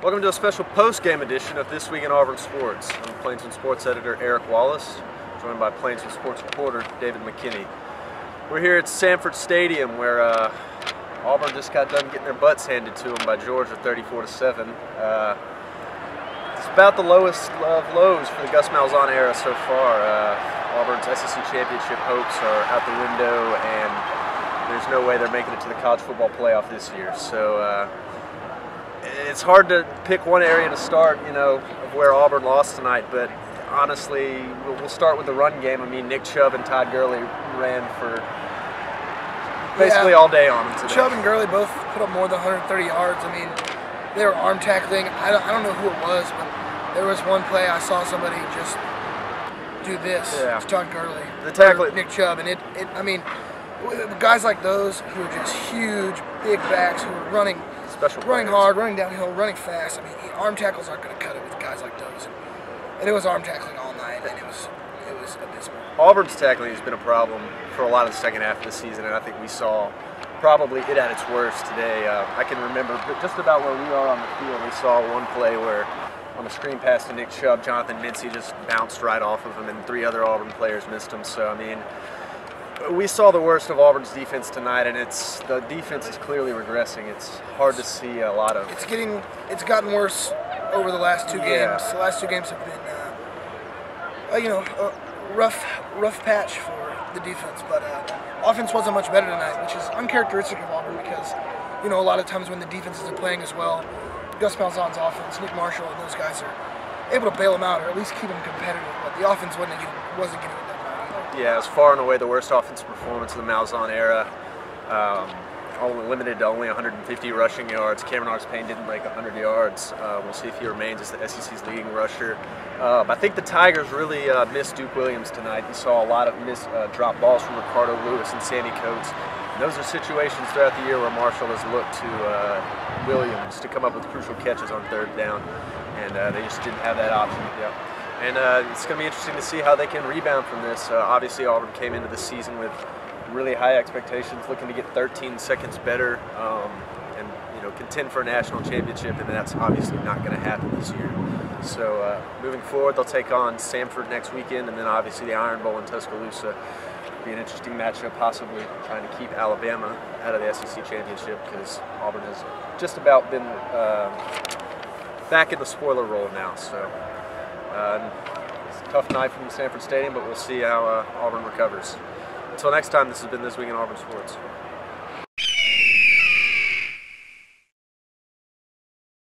Welcome to a special post-game edition of This Week in Auburn Sports. I'm Plainsman Sports Editor Eric Wallace, joined by Plainsman Sports reporter David McKinney. We're here at Sanford Stadium where Auburn just got done getting their butts handed to them by Georgia 34-7. It's about the lowest of lows for the Gus Malzahn era so far. Auburn's SEC championship hopes are out the window, and there's no way they're making it to the college football playoff this year. So it's hard to pick one area to start, of where Auburn lost tonight, but honestly, we'll start with the run game. I mean, Nick Chubb and Todd Gurley ran for basically all day on them today. Chubb and Gurley both put up more than 130 yards. I mean, they were arm tackling. I don't know who it was, but there was one play I saw somebody just do this to Todd Gurley, the tackle, Nick Chubb, and I mean, guys like those who are just huge, big backs who are running hard, running downhill, running fast. I mean, arm tackles aren't going to cut it with guys like those. And it was arm tackling all night, and it was abysmal. Auburn's tackling has been a problem for a lot of the second half of the season, and I think we saw probably it at its worst today. I can remember just about where we are on the field. We saw one play where on the screen pass to Nick Chubb, Jonathan Mincy just bounced right off of him, and three other Auburn players missed him. So, I mean, we saw the worst of Auburn's defense tonight, and the defense is clearly regressing. It's hard to see a lot of. It's gotten worse over the last two games. The last two games have been, a rough patch for the defense. But offense wasn't much better tonight, which is uncharacteristic of Auburn because, a lot of times when the defense isn't playing as well, Gus Malzahn's offense, Nick Marshall, and those guys are able to bail them out or at least keep them competitive. But the offense wasn't getting it done either. Yeah, it's far and away the worst offensive performance of the Malzahn era. Only limited to only 150 rushing yards. Cameron Arks-Payne didn't break 100 yards. We'll see if he remains as the SEC's leading rusher. I think the Tigers really missed Duke Williams tonight. You saw a lot of missed drop balls from Ricardo Lewis and Sammy Coates. And those are situations throughout the year where Marshall has looked to Williams to come up with crucial catches on third down, and they just didn't have that option. And it's going to be interesting to see how they can rebound from this. Obviously, Auburn came into the season with really high expectations, looking to get 13 seconds better and contend for a national championship, and that's obviously not going to happen this year. So moving forward, they'll take on Samford next weekend, and then obviously the Iron Bowl in Tuscaloosa. Be an interesting matchup, possibly trying to keep Alabama out of the SEC championship because Auburn has just about been back in the spoiler role now. So. It's a tough night from Sanford Stadium, but we'll see how Auburn recovers. Until next time, this has been This Week in Auburn Sports.